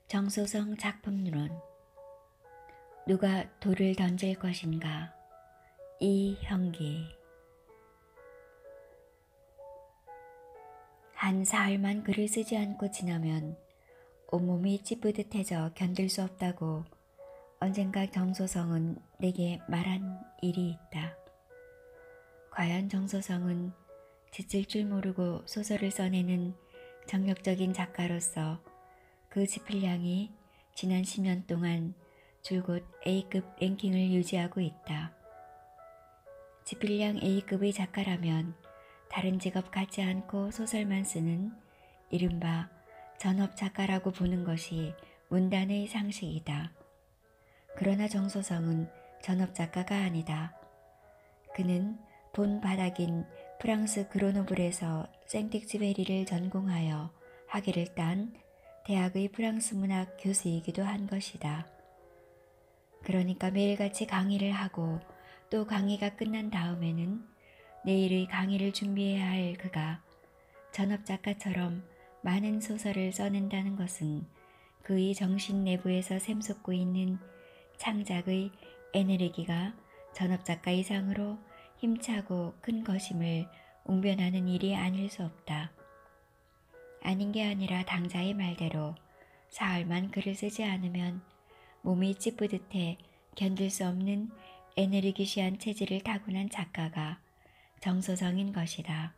정소성 작품론. 누가 돌을 던질 것인가? 이형기. 한 사흘만 글을 쓰지 않고 지나면 온몸이 찌뿌듯해져 견딜 수 없다고 언젠가 정소성은 내게 말한 일이 있다. 과연 정소성은 지칠 줄 모르고 소설을 써내는 정력적인 작가로서 그 지필량이 지난 10년 동안 줄곧 A급 랭킹을 유지하고 있다. 지필량 A급의 작가라면 다른 직업 갖지 않고 소설만 쓰는 이른바 전업 작가라고 보는 것이 문단의 상식이다. 그러나 정소성은 전업 작가가 아니다. 그는 본 바닥인 프랑스 그로노블에서 생텍쥐페리를 전공하여 학위를 딴 대학의 프랑스 문학 교수이기도 한 것이다. 그러니까 매일같이 강의를 하고 또 강의가 끝난 다음에는 내일의 강의를 준비해야 할 그가 전업 작가처럼 많은 소설을 써낸다는 것은 그의 정신 내부에서 샘솟고 있는 창작의 에너지가 전업 작가 이상으로 힘차고 큰 것임을 웅변하는 일이 아닐 수 없다. 아닌 게 아니라 당자의 말대로 사흘만 글을 쓰지 않으면 몸이 찌뿌듯해 견딜 수 없는 에너지기시한 체질을 타고난 작가가 정소성인 것이다.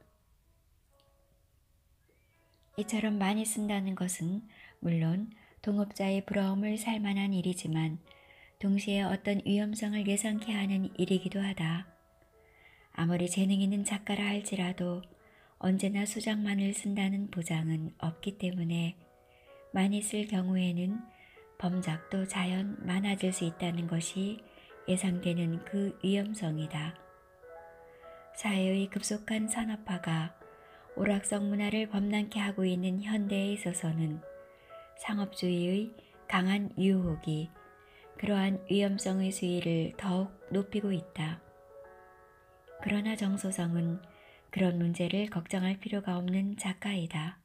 이처럼 많이 쓴다는 것은 물론 동업자의 부러움을 살 만한 일이지만 동시에 어떤 위험성을 예상케 하는 일이기도 하다. 아무리 재능 있는 작가라 할지라도 언제나 수작만을 쓴다는 보장은 없기 때문에 많이 쓸 경우에는 범작도 자연 많아질 수 있다는 것이 예상되는 그 위험성이다. 사회의 급속한 산업화가 오락성 문화를 범람케 하고 있는 현대에 있어서는 상업주의의 강한 유혹이 그러한 위험성의 수위를 더욱 높이고 있다. 그러나 정소성은 그런 문제를 걱정할 필요가 없는 작가이다.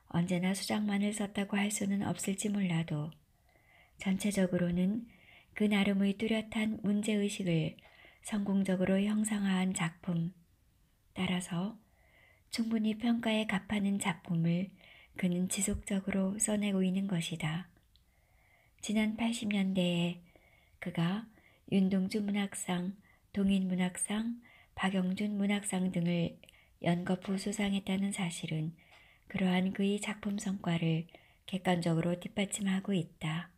언제나 수작만을 썼다고 할 수는 없을지 몰라도 전체적으로는 그 나름의 뚜렷한 문제의식을 성공적으로 형상화한 작품, 따라서 충분히 평가에 값하는 작품을 그는 지속적으로 써내고 있는 것이다. 지난 80년대에 그가 윤동주 문학상, 동인문학상, 박영준 문학상 등을 연거푸 수상했다는 사실은 그러한 그의 작품 성과를 객관적으로 뒷받침하고 있다.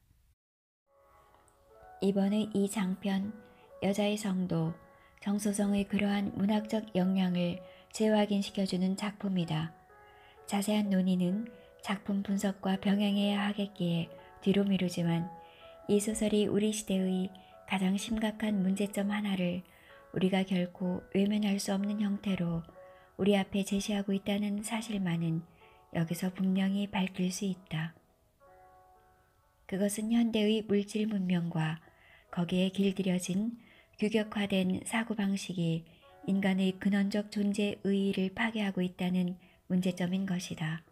이번의 이 장편 여자의 성도, 정소성의 그러한 문학적 역량을 재확인시켜주는 작품이다. 자세한 논의는 작품 분석과 병행해야 하겠기에 뒤로 미루지만 이 소설이 우리 시대의 가장 심각한 문제점 하나를 우리가 결코 외면할 수 없는 형태로 우리 앞에 제시하고 있다는 사실만은 여기서 분명히 밝힐 수 있다. 그것은 현대의 물질 문명과 거기에 길들여진 규격화된 사고방식이 인간의 근원적 존재 의의를 파괴하고 있다는 문제점인 것이다.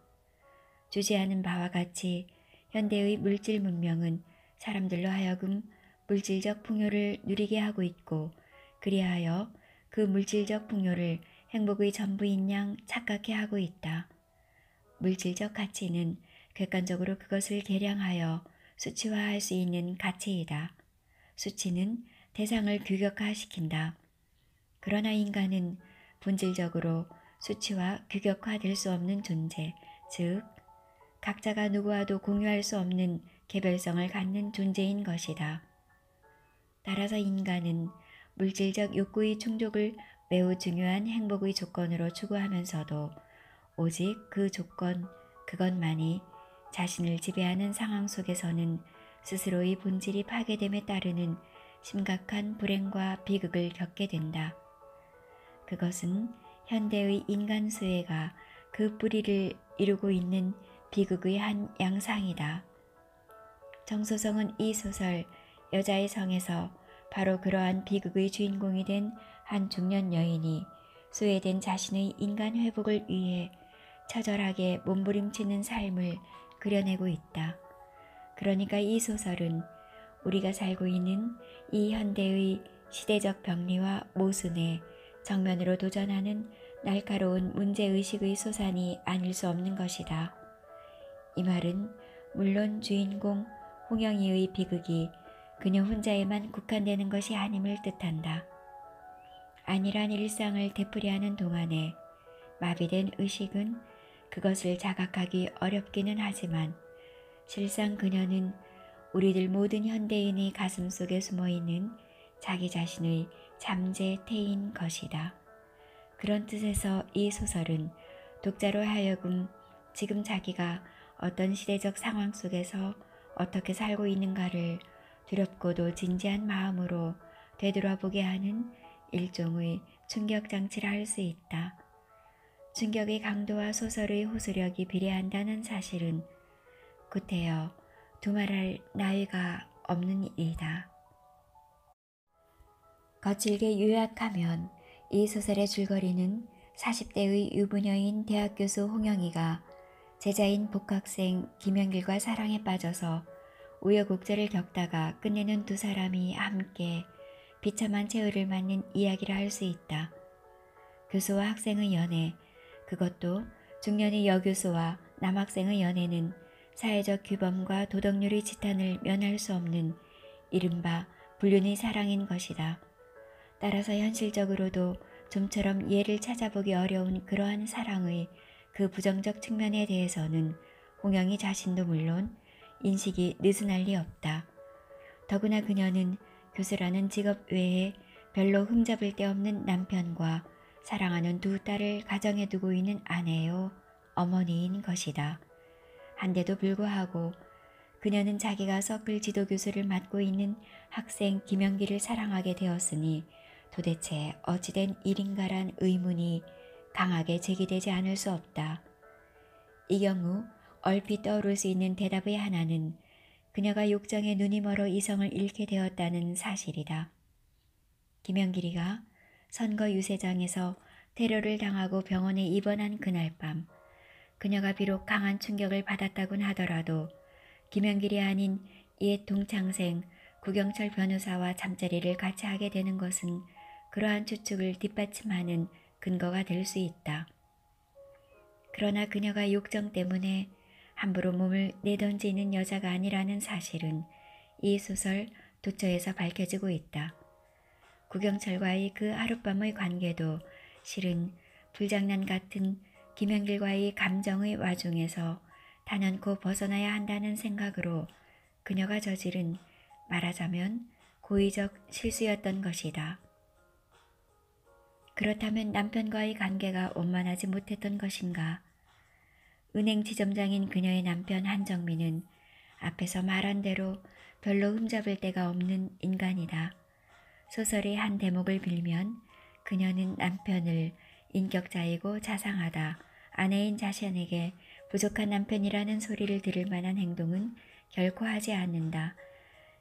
주제하는 바와 같이 현대의 물질 문명은 사람들로 하여금 물질적 풍요를 누리게 하고 있고 그리하여 그 물질적 풍요를 행복의 전부인 양 착각해 하고 있다. 물질적 가치는 객관적으로 그것을 계량하여 수치화할 수 있는 가치이다. 수치는 대상을 규격화시킨다. 그러나 인간은 본질적으로 수치와 규격화될 수 없는 존재, 즉 각자가 누구와도 공유할 수 없는 개별성을 갖는 존재인 것이다. 따라서 인간은 물질적 욕구의 충족을 매우 중요한 행복의 조건으로 추구하면서도 오직 그 조건, 그것만이 자신을 지배하는 상황 속에서는 스스로의 본질이 파괴됨에 따르는 심각한 불행과 비극을 겪게 된다. 그것은 현대의 인간 수혜가 그 뿌리를 이루고 있는 비극의 한 양상이다. 정소성은 이 소설 여자의 성에서 바로 그러한 비극의 주인공이 된 한 중년 여인이 소외된 자신의 인간 회복을 위해 처절하게 몸부림치는 삶을 그려내고 있다. 그러니까 이 소설은 우리가 살고 있는 이 현대의 시대적 병리와 모순에 정면으로 도전하는 날카로운 문제의식의 소산이 아닐 수 없는 것이다. 이 말은 물론 주인공 홍영이의 비극이 그녀 혼자에만 국한되는 것이 아님을 뜻한다. 안일한 일상을 되풀이하는 동안에 마비된 의식은 그것을 자각하기 어렵기는 하지만 실상 그녀는 우리들 모든 현대인의 가슴 속에 숨어있는 자기 자신의 잠재태인 것이다. 그런 뜻에서 이 소설은 독자로 하여금 지금 자기가 어떤 시대적 상황 속에서 어떻게 살고 있는가를 두렵고도 진지한 마음으로 되돌아보게 하는 일종의 충격장치라 할 수 있다. 충격의 강도와 소설의 호소력이 비례한다는 사실은 구태여 두말할 나위가 없는 일이다. 거칠게 요약하면 이 소설의 줄거리는 40대의 유부녀인 대학교수 홍영이가 제자인 복학생 김영길과 사랑에 빠져서 우여곡절을 겪다가 끝내는 두 사람이 함께 비참한 최후를 맞는 이야기라 할 수 있다. 교수와 학생의 연애, 그것도 중년의 여교수와 남학생의 연애는 사회적 규범과 도덕률의 지탄을 면할 수 없는 이른바 불륜의 사랑인 것이다. 따라서 현실적으로도 좀처럼 예를 찾아보기 어려운 그러한 사랑의 그 부정적 측면에 대해서는 홍영이 자신도 물론 인식이 느슨할 리 없다. 더구나 그녀는 교수라는 직업 외에 별로 흠잡을 데 없는 남편과 사랑하는 두 딸을 가정에 두고 있는 아내요 어머니인 것이다. 한데도 불구하고 그녀는 자기가 서클 지도교수를 맡고 있는 학생 김영길을 사랑하게 되었으니 도대체 어찌된 일인가란 의문이 강하게 제기되지 않을 수 없다. 이 경우 얼핏 떠오를 수 있는 대답의 하나는 그녀가 욕정에 눈이 멀어 이성을 잃게 되었다는 사실이다. 김영길이가 선거 유세장에서 테러를 당하고 병원에 입원한 그날 밤, 그녀가 비록 강한 충격을 받았다곤 하더라도 김영길이 아닌 옛 동창생 구경철 변호사와 잠자리를 같이 하게 되는 것은 그러한 추측을 뒷받침하는 근거가 될 수 있다. 그러나 그녀가 욕정 때문에 함부로 몸을 내던지는 여자가 아니라는 사실은 이 소설 도처에서 밝혀지고 있다. 구경철과의 그 하룻밤의 관계도 실은 불장난 같은 김영길과의 감정의 와중에서 단연코 벗어나야 한다는 생각으로 그녀가 저지른 말하자면 고의적 실수였던 것이다. 그렇다면 남편과의 관계가 원만하지 못했던 것인가? 은행 지점장인 그녀의 남편 한정민은 앞에서 말한 대로 별로 흠잡을 데가 없는 인간이다. 소설의 한 대목을 빌면 그녀는 남편을 인격자이고 자상하다, 아내인 자신에게 부족한 남편이라는 소리를 들을 만한 행동은 결코 하지 않는다.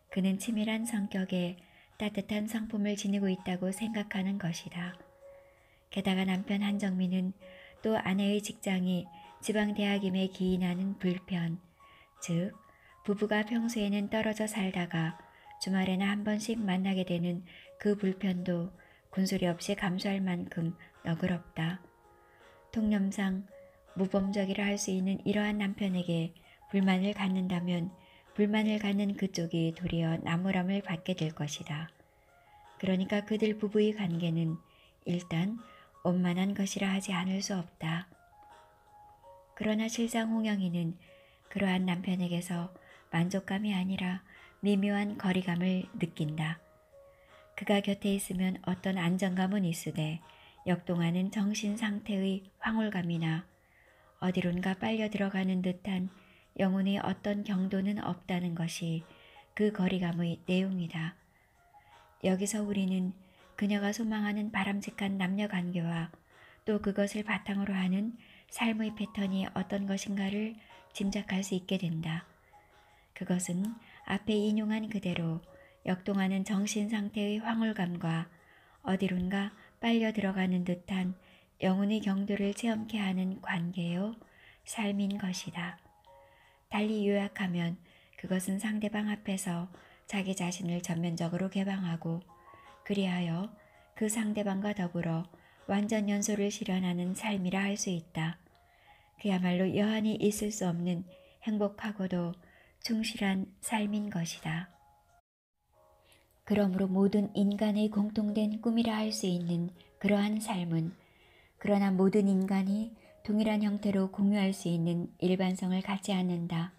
그는 치밀한 성격에 따뜻한 성품을 지니고 있다고 생각하는 것이다. 게다가 남편 한정민은 또 아내의 직장이 지방대학임에 기인하는 불편, 즉 부부가 평소에는 떨어져 살다가 주말에나 한 번씩 만나게 되는 그 불편도 군소리 없이 감수할 만큼 너그럽다. 통념상 모범적이라 할 수 있는 이러한 남편에게 불만을 갖는다면 불만을 갖는 그쪽이 도리어 나무람을 받게 될 것이다. 그러니까 그들 부부의 관계는 일단 원만한 것이라 하지 않을 수 없다. 그러나 실상 홍영이는 그러한 남편에게서 만족감이 아니라 미묘한 거리감을 느낀다. 그가 곁에 있으면 어떤 안정감은 있으되 역동하는 정신 상태의 황홀감이나 어디론가 빨려 들어가는 듯한 영혼의 어떤 경도는 없다는 것이 그 거리감의 내용이다. 여기서 우리는 그녀가 소망하는 바람직한 남녀관계와 또 그것을 바탕으로 하는 삶의 패턴이 어떤 것인가를 짐작할 수 있게 된다. 그것은 앞에 인용한 그대로 역동하는 정신상태의 황홀감과 어디론가 빨려 들어가는 듯한 영혼의 경도를 체험케 하는 관계요 삶인 것이다. 달리 요약하면 그것은 상대방 앞에서 자기 자신을 전면적으로 개방하고 그리하여 그 상대방과 더불어 완전 연소를 실현하는 삶이라 할 수 있다. 그야말로 여한이 있을 수 없는 행복하고도 충실한 삶인 것이다. 그러므로 모든 인간의 공통된 꿈이라 할 수 있는 그러한 삶은 그러나 모든 인간이 동일한 형태로 공유할 수 있는 일반성을 갖지 않는다.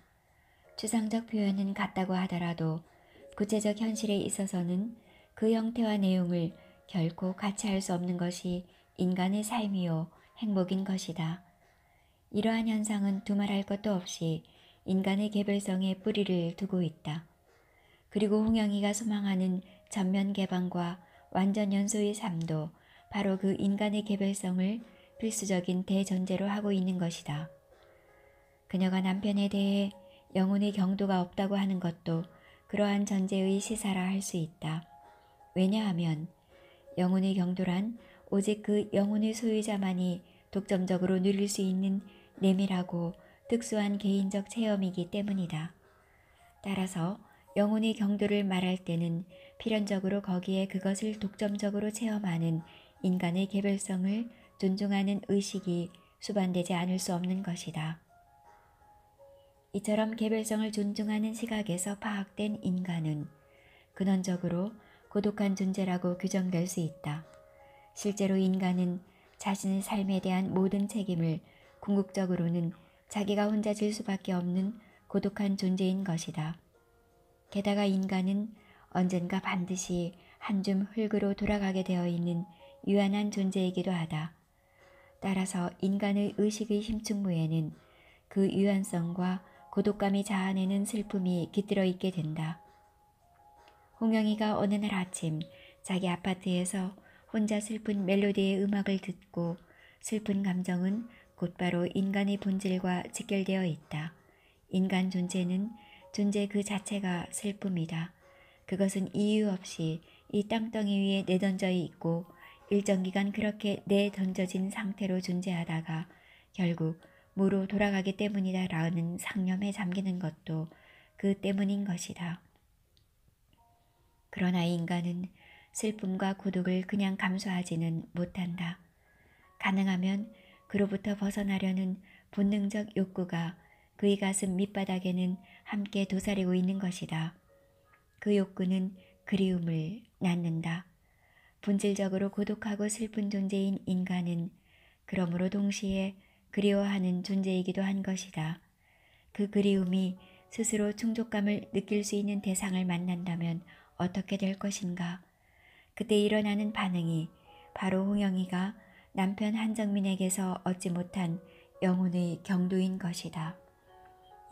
추상적 표현은 같다고 하더라도 구체적 현실에 있어서는 그 형태와 내용을 결코 같이 할 수 없는 것이 인간의 삶이요 행복인 것이다. 이러한 현상은 두말할 것도 없이 인간의 개별성에 뿌리를 두고 있다. 그리고 홍영이가 소망하는 전면 개방과 완전 연소의 삶도 바로 그 인간의 개별성을 필수적인 대전제로 하고 있는 것이다. 그녀가 남편에 대해 영혼의 경도가 없다고 하는 것도 그러한 전제의 시사라 할 수 있다. 왜냐하면 영혼의 경도란 오직 그 영혼의 소유자만이 독점적으로 누릴 수 있는 내밀하고 특수한 개인적 체험이기 때문이다. 따라서 영혼의 경도를 말할 때는 필연적으로 거기에 그것을 독점적으로 체험하는 인간의 개별성을 존중하는 의식이 수반되지 않을 수 없는 것이다. 이처럼 개별성을 존중하는 시각에서 파악된 인간은 근원적으로 고독한 존재라고 규정될 수 있다. 실제로 인간은 자신의 삶에 대한 모든 책임을 궁극적으로는 자기가 혼자 질 수밖에 없는 고독한 존재인 것이다. 게다가 인간은 언젠가 반드시 한 줌 흙으로 돌아가게 되어 있는 유한한 존재이기도 하다. 따라서 인간의 의식의 심층부에는 그 유한성과 고독감이 자아내는 슬픔이 깃들어 있게 된다. 홍영이가 어느 날 아침 자기 아파트에서 혼자 슬픈 멜로디의 음악을 듣고 슬픈 감정은 곧바로 인간의 본질과 직결되어 있다. 인간 존재는 존재 그 자체가 슬픔이다. 그것은 이유 없이 이 땅덩이 위에 내던져 있고 일정 기간 그렇게 내던져진 상태로 존재하다가 결국 무로 돌아가기 때문이다라는 상념에 잠기는 것도 그 때문인 것이다. 그러나 인간은 슬픔과 고독을 그냥 감수하지는 못한다. 가능하면 그로부터 벗어나려는 본능적 욕구가 그의 가슴 밑바닥에는 함께 도사리고 있는 것이다. 그 욕구는 그리움을 낳는다. 본질적으로 고독하고 슬픈 존재인 인간은 그러므로 동시에 그리워하는 존재이기도 한 것이다. 그 그리움이 스스로 충족감을 느낄 수 있는 대상을 만난다면 어떻게 될 것인가? 그때 일어나는 반응이 바로 홍영이가 남편 한정민에게서 얻지 못한 영혼의 경도인 것이다.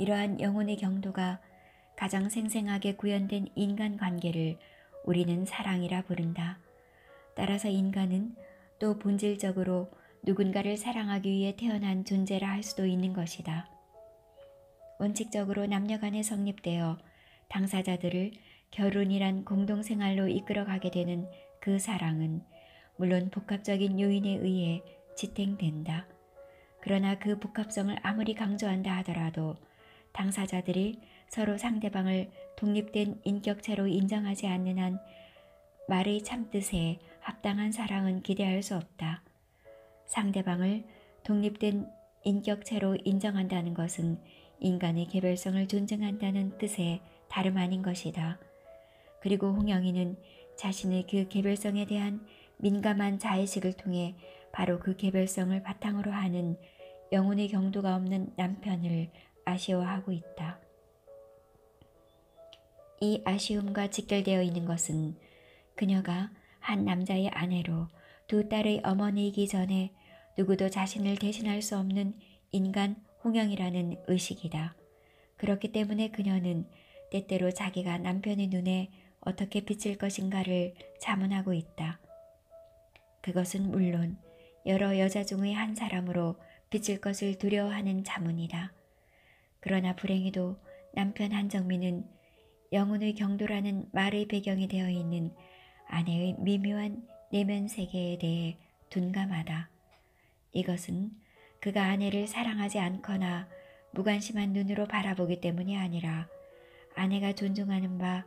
이러한 영혼의 경도가 가장 생생하게 구현된 인간관계를 우리는 사랑이라 부른다. 따라서 인간은 또 본질적으로 누군가를 사랑하기 위해 태어난 존재라 할 수도 있는 것이다. 원칙적으로 남녀간에 성립되어 당사자들을 결혼이란 공동생활로 이끌어가게 되는 그 사랑은 물론 복합적인 요인에 의해 지탱된다. 그러나 그 복합성을 아무리 강조한다 하더라도 당사자들이 서로 상대방을 독립된 인격체로 인정하지 않는 한 말의 참뜻에 합당한 사랑은 기대할 수 없다. 상대방을 독립된 인격체로 인정한다는 것은 인간의 개별성을 존중한다는 뜻의 다름 아닌 것이다. 그리고 홍영이는 자신의 그 개별성에 대한 민감한 자의식을 통해 바로 그 개별성을 바탕으로 하는 영혼의 경도가 없는 남편을 아쉬워하고 있다. 이 아쉬움과 직결되어 있는 것은 그녀가 한 남자의 아내로 두 딸의 어머니이기 전에 누구도 자신을 대신할 수 없는 인간 홍영이라는 의식이다. 그렇기 때문에 그녀는 때때로 자기가 남편의 눈에 어떻게 비칠 것인가를 자문하고 있다. 그것은 물론 여러 여자 중의 한 사람으로 비칠 것을 두려워하는 자문이다. 그러나 불행히도 남편 한정민은 영혼의 경도라는 말의 배경이 되어 있는 아내의 미묘한 내면 세계에 대해 둔감하다. 이것은 그가 아내를 사랑하지 않거나 무관심한 눈으로 바라보기 때문이 아니라 아내가 존중하는 바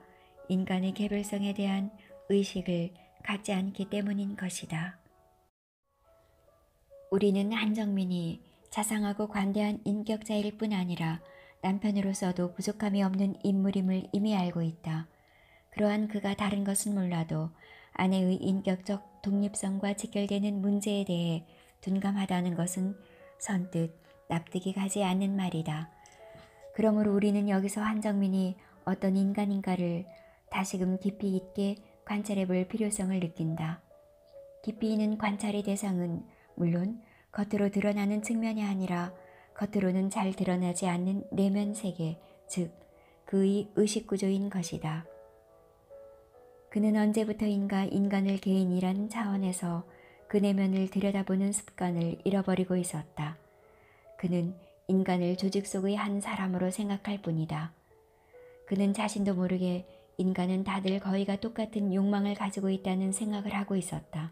인간의 개별성에 대한 의식을 갖지 않기 때문인 것이다. 우리는 한정민이 자상하고 관대한 인격자일 뿐 아니라 남편으로서도 부족함이 없는 인물임을 이미 알고 있다. 그러한 그가 다른 것은 몰라도 아내의 인격적 독립성과 직결되는 문제에 대해 둔감하다는 것은 선뜻 납득이 가지 않는 말이다. 그러므로 우리는 여기서 한정민이 어떤 인간인가를 다시금 깊이 있게 관찰해 볼 필요성을 느낀다. 깊이 있는 관찰의 대상은 물론 겉으로 드러나는 측면이 아니라 겉으로는 잘 드러나지 않는 내면 세계, 즉 그의 의식구조인 것이다. 그는 언제부터인가 인간을 개인이라는 차원에서 그 내면을 들여다보는 습관을 잃어버리고 있었다. 그는 인간을 조직 속의 한 사람으로 생각할 뿐이다. 그는 자신도 모르게 인간은 다들 거의가 똑같은 욕망을 가지고 있다는 생각을 하고 있었다.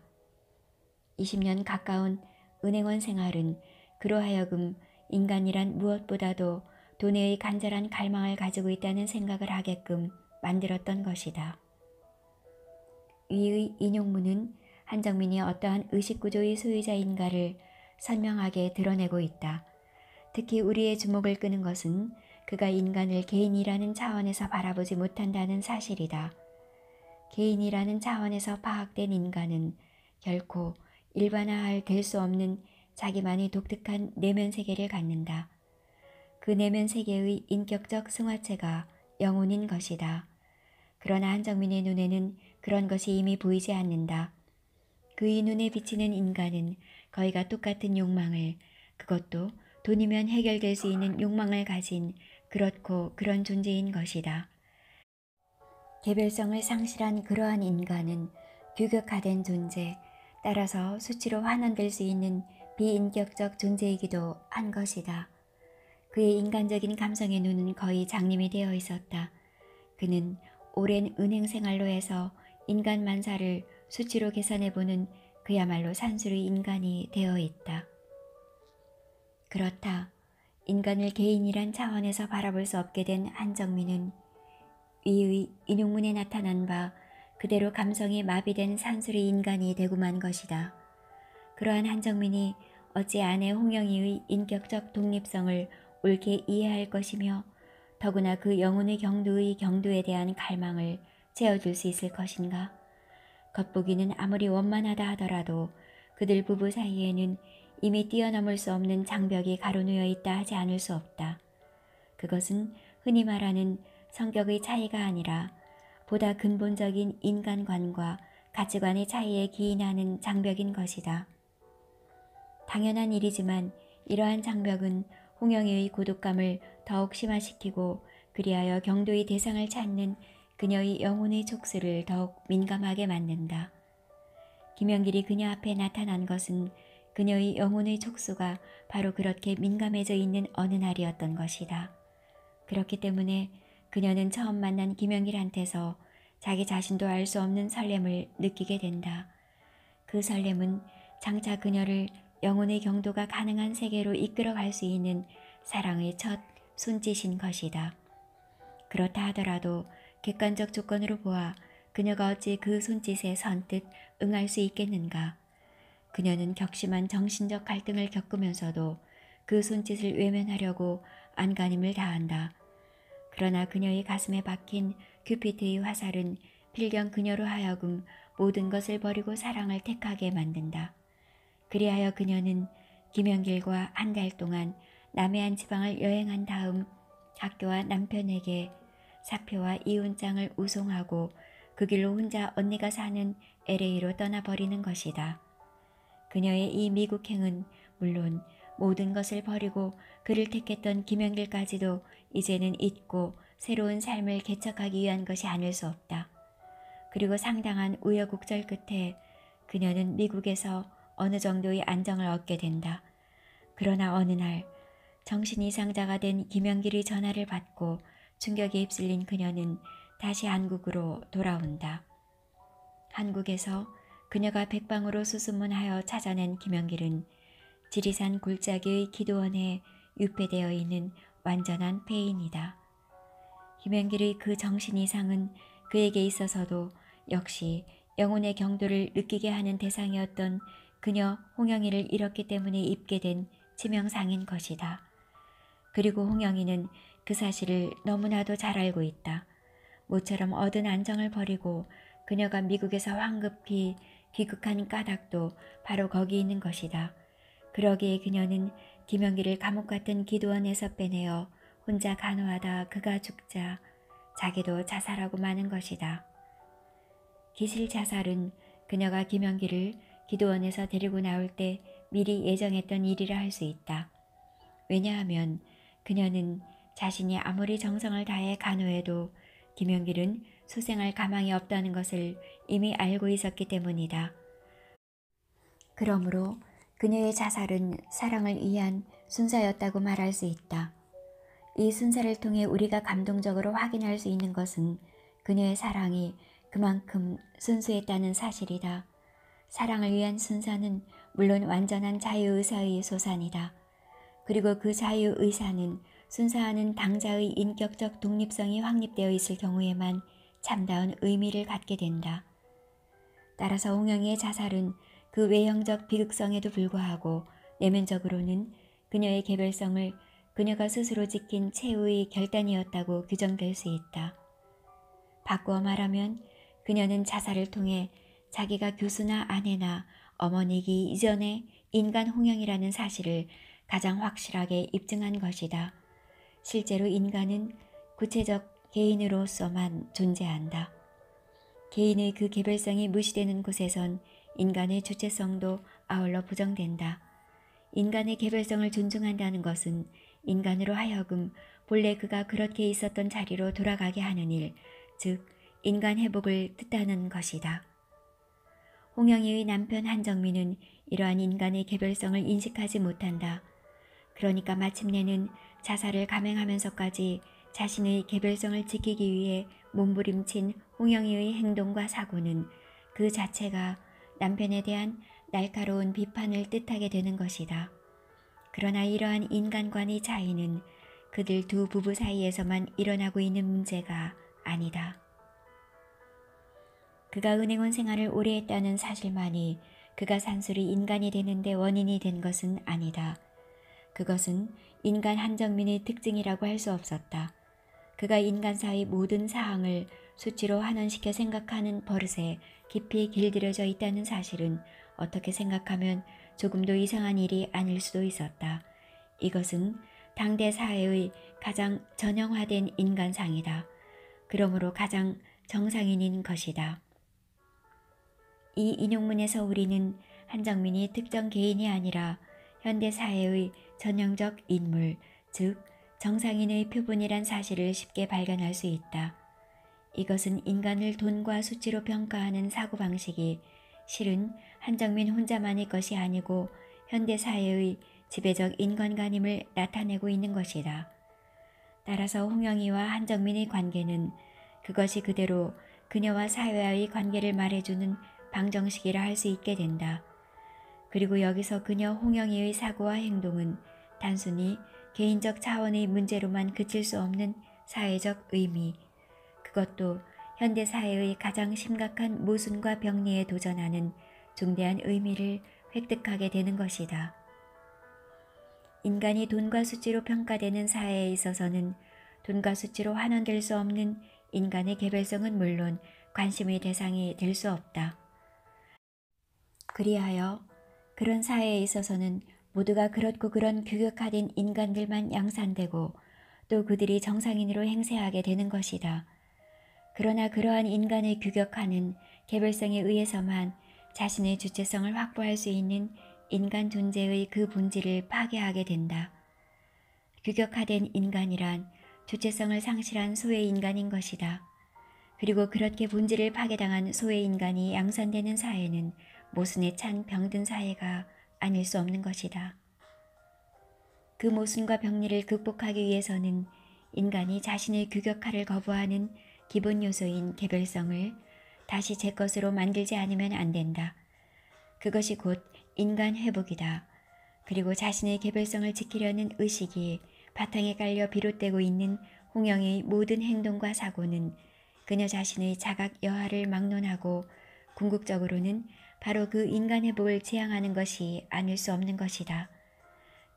20년 가까운 은행원 생활은 그로 하여금 인간이란 무엇보다도 돈에의 간절한 갈망을 가지고 있다는 생각을 하게끔 만들었던 것이다. 위의 인용문은 한정민이 어떠한 의식구조의 소유자인가를 선명하게 드러내고 있다. 특히 우리의 주목을 끄는 것은 그가 인간을 개인이라는 차원에서 바라보지 못한다는 사실이다. 개인이라는 차원에서 파악된 인간은 결코 일반화할 될 수 없는 자기만의 독특한 내면 세계를 갖는다. 그 내면 세계의 인격적 승화체가 영혼인 것이다. 그러나 한정민의 눈에는 그런 것이 이미 보이지 않는다. 그의 눈에 비치는 인간은 거의가 똑같은 욕망을, 그것도 돈이면 해결될 수 있는 욕망을 가진 그렇고 그런 존재인 것이다. 개별성을 상실한 그러한 인간은 규격화된 존재, 따라서 수치로 환원될 수 있는 비인격적 존재이기도 한 것이다. 그의 인간적인 감성의 눈은 거의 장님이 되어 있었다. 그는 오랜 은행 생활로 해서 인간 만사를 수치로 계산해보는 그야말로 산술의 인간이 되어 있다. 그렇다. 인간을 개인이란 차원에서 바라볼 수 없게 된 한정민은 위의 인용문에 나타난 바 그대로 감성이 마비된 산술의 인간이 되고 만 것이다. 그러한 한정민이 어찌 아내 홍영희의 인격적 독립성을 옳게 이해할 것이며 더구나 그 영혼의 경도의 경도에 대한 갈망을 채워줄 수 있을 것인가? 겉보기는 아무리 원만하다 하더라도 그들 부부 사이에는 이미 뛰어넘을 수 없는 장벽이 가로놓여 있다 하지 않을 수 없다. 그것은 흔히 말하는 성격의 차이가 아니라 보다 근본적인 인간관과 가치관의 차이에 기인하는 장벽인 것이다. 당연한 일이지만 이러한 장벽은 홍영희의 고독감을 더욱 심화시키고 그리하여 경도의 대상을 찾는 그녀의 영혼의 촉수를 더욱 민감하게 만든다. 김연길이 그녀 앞에 나타난 것은 그녀의 영혼의 촉수가 바로 그렇게 민감해져 있는 어느 날이었던 것이다. 그렇기 때문에 그녀는 처음 만난 김연길한테서 자기 자신도 알 수 없는 설렘을 느끼게 된다. 그 설렘은 장차 그녀를 영혼의 경도가 가능한 세계로 이끌어갈 수 있는 사랑의 첫 손짓인 것이다. 그렇다 하더라도 객관적 조건으로 보아 그녀가 어찌 그 손짓에 선뜻 응할 수 있겠는가. 그녀는 격심한 정신적 갈등을 겪으면서도 그 손짓을 외면하려고 안간힘을 다한다. 그러나 그녀의 가슴에 박힌 큐피트의 화살은 필경 그녀로 하여금 모든 것을 버리고 사랑을 택하게 만든다. 그리하여 그녀는 김연길과 한 달 동안 남해안 지방을 여행한 다음 학교와 남편에게 사표와 이혼장을 우송하고 그 길로 혼자 언니가 사는 LA로 떠나버리는 것이다. 그녀의 이 미국행은 물론 모든 것을 버리고 그를 택했던 김연길까지도 이제는 잊고 새로운 삶을 개척하기 위한 것이 아닐 수 없다. 그리고 상당한 우여곡절 끝에 그녀는 미국에서 어느 정도의 안정을 얻게 된다. 그러나 어느 날 정신 이상자가 된 김연길의 전화를 받고 충격에 휩쓸린 그녀는 다시 한국으로 돌아온다. 한국에서 그녀가 백방으로 수소문하여 찾아낸 김연길은 지리산 굴짜기의 기도원에 유폐되어 있는 완전한 폐인이다. 김연길의 그 정신 이상은 그에게 있어서도 역시 영혼의 경도를 느끼게 하는 대상이었던 그녀 홍영희를 잃었기 때문에 입게 된 치명상인 것이다. 그리고 홍영희는 그 사실을 너무나도 잘 알고 있다. 모처럼 얻은 안정을 버리고 그녀가 미국에서 황급히 귀국한 까닭도 바로 거기 있는 것이다. 그러기에 그녀는 김연기를 감옥 같은 기도원에서 빼내어 혼자 간호하다 그가 죽자 자기도 자살하고 마는 것이다. 기실 자살은 그녀가 김연기를 기도원에서 데리고 나올 때 미리 예정했던 일이라 할 수 있다. 왜냐하면 그녀는 자신이 아무리 정성을 다해 간호해도 김연길은 소생할 가망이 없다는 것을 이미 알고 있었기 때문이다. 그러므로 그녀의 자살은 사랑을 위한 순사였다고 말할 수 있다. 이 순사를 통해 우리가 감동적으로 확인할 수 있는 것은 그녀의 사랑이 그만큼 순수했다는 사실이다. 사랑을 위한 순사는 물론 완전한 자유의사의 소산이다. 그리고 그 자유의사는 순사하는 당자의 인격적 독립성이 확립되어 있을 경우에만 참다운 의미를 갖게 된다. 따라서 홍영희의 자살은 그 외형적 비극성에도 불구하고 내면적으로는 그녀의 개별성을 그녀가 스스로 지킨 최후의 결단이었다고 규정될 수 있다. 바꾸어 말하면 그녀는 자살을 통해 자기가 교수나 아내나 어머니이기 이전에 인간 홍영이라는 사실을 가장 확실하게 입증한 것이다. 실제로 인간은 구체적 개인으로서만 존재한다. 개인의 그 개별성이 무시되는 곳에선 인간의 주체성도 아울러 부정된다. 인간의 개별성을 존중한다는 것은 인간으로 하여금 본래 그가 그렇게 있었던 자리로 돌아가게 하는 일, 즉 인간 회복을 뜻하는 것이다. 홍영희의 남편 한정민은 이러한 인간의 개별성을 인식하지 못한다. 그러니까 마침내는 자살을 감행하면서까지 자신의 개별성을 지키기 위해 몸부림친 홍영희의 행동과 사고는 그 자체가 남편에 대한 날카로운 비판을 뜻하게 되는 것이다. 그러나 이러한 인간관의 차이는 그들 두 부부 사이에서만 일어나고 있는 문제가 아니다. 그가 은행원 생활을 오래 했다는 사실만이 그가 산술이 인간이 되는데 원인이 된 것은 아니다. 그것은 인간 한정민의 특징이라고 할 수 없었다. 그가 인간사의 모든 사항을 수치로 환원시켜 생각하는 버릇에 깊이 길들여져 있다는 사실은 어떻게 생각하면 조금도 이상한 일이 아닐 수도 있었다. 이것은 당대 사회의 가장 전형화된 인간상이다. 그러므로 가장 정상인인 것이다. 이 인용문에서 우리는 한정민이 특정 개인이 아니라 현대사회의 전형적 인물, 즉 정상인의 표본이란 사실을 쉽게 발견할 수 있다. 이것은 인간을 돈과 수치로 평가하는 사고방식이 실은 한정민 혼자만의 것이 아니고 현대사회의 지배적 인간관임을 나타내고 있는 것이다. 따라서 홍영희와 한정민의 관계는 그것이 그대로 그녀와 사회와의 관계를 말해주는 방정식이라 할 수 있게 된다. 그리고 여기서 그녀 홍영희의 사고와 행동은 단순히 개인적 차원의 문제로만 그칠 수 없는 사회적 의미, 그것도 현대사회의 가장 심각한 모순과 병리에 도전하는 중대한 의미를 획득하게 되는 것이다. 인간이 돈과 수치로 평가되는 사회에 있어서는 돈과 수치로 환원될 수 없는 인간의 개별성은 물론 관심의 대상이 될 수 없다. 그리하여 그런 사회에 있어서는 모두가 그렇고 그런 규격화된 인간들만 양산되고 또 그들이 정상인으로 행세하게 되는 것이다. 그러나 그러한 인간의 규격화는 개별성에 의해서만 자신의 주체성을 확보할 수 있는 인간 존재의 그 본질을 파괴하게 된다. 규격화된 인간이란 주체성을 상실한 소외 인간인 것이다. 그리고 그렇게 본질을 파괴당한 소외 인간이 양산되는 사회는 모순에 찬 병든 사회가 아닐 수 없는 것이다. 그 모순과 병리를 극복하기 위해서는 인간이 자신의 규격화를 거부하는 기본 요소인 개별성을 다시 제 것으로 만들지 않으면 안 된다. 그것이 곧 인간 회복이다. 그리고 자신의 개별성을 지키려는 의식이 바탕에 깔려 비롯되고 있는 홍영의 모든 행동과 사고는 그녀 자신의 자각 여하를 막론하고 궁극적으로는 바로 그 인간의 복을 지향하는 것이 아닐 수 없는 것이다.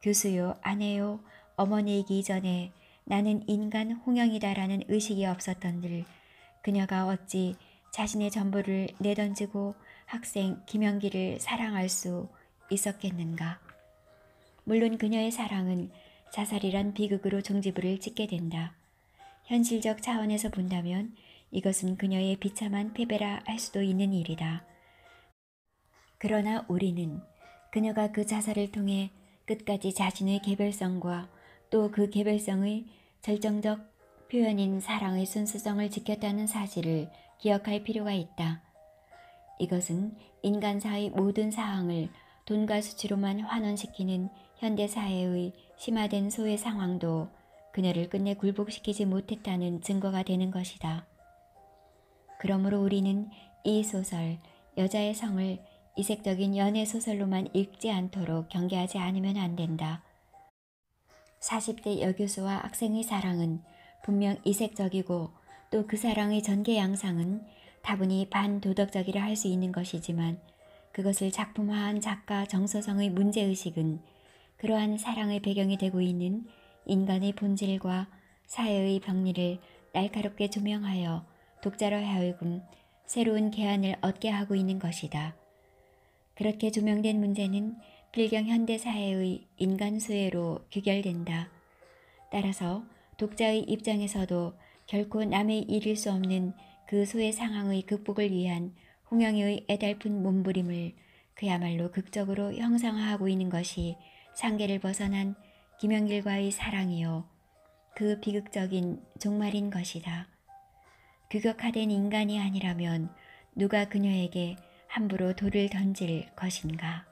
교수요, 아내요, 어머니이기 전에 나는 인간 홍영이다라는 의식이 없었던들 그녀가 어찌 자신의 전부를 내던지고 학생 김영기를 사랑할 수 있었겠는가. 물론 그녀의 사랑은 자살이란 비극으로 종지부를 찍게 된다. 현실적 차원에서 본다면 이것은 그녀의 비참한 패배라 할 수도 있는 일이다. 그러나 우리는 그녀가 그 자살을 통해 끝까지 자신의 개별성과 또 그 개별성의 절정적 표현인 사랑의 순수성을 지켰다는 사실을 기억할 필요가 있다. 이것은 인간사의 모든 사항을 돈과 수치로만 환원시키는 현대사회의 심화된 소외 상황도 그녀를 끝내 굴복시키지 못했다는 증거가 되는 것이다. 그러므로 우리는 이 소설, 여자의 성을 이색적인 연애소설로만 읽지 않도록 경계하지 않으면 안 된다. 40대 여교수와 학생의 사랑은 분명 이색적이고 또 그 사랑의 전개 양상은 다분히 반도덕적이라 할 수 있는 것이지만 그것을 작품화한 작가 정서성의 문제의식은 그러한 사랑의 배경이 되고 있는 인간의 본질과 사회의 병리를 날카롭게 조명하여 독자로 하여금 새로운 개안을 얻게 하고 있는 것이다. 그렇게 조명된 문제는 필경 현대사회의 인간 수혜로 귀결된다. 따라서 독자의 입장에서도 결코 남의 일일 수 없는 그 소외 상황의 극복을 위한 홍영의의 애달픈 몸부림을 그야말로 극적으로 형상화하고 있는 것이 상계를 벗어난 김영길과의 사랑이요. 그 비극적인 종말인 것이다. 규격화된 인간이 아니라면 누가 그녀에게 함부로 돌을 던질 것인가.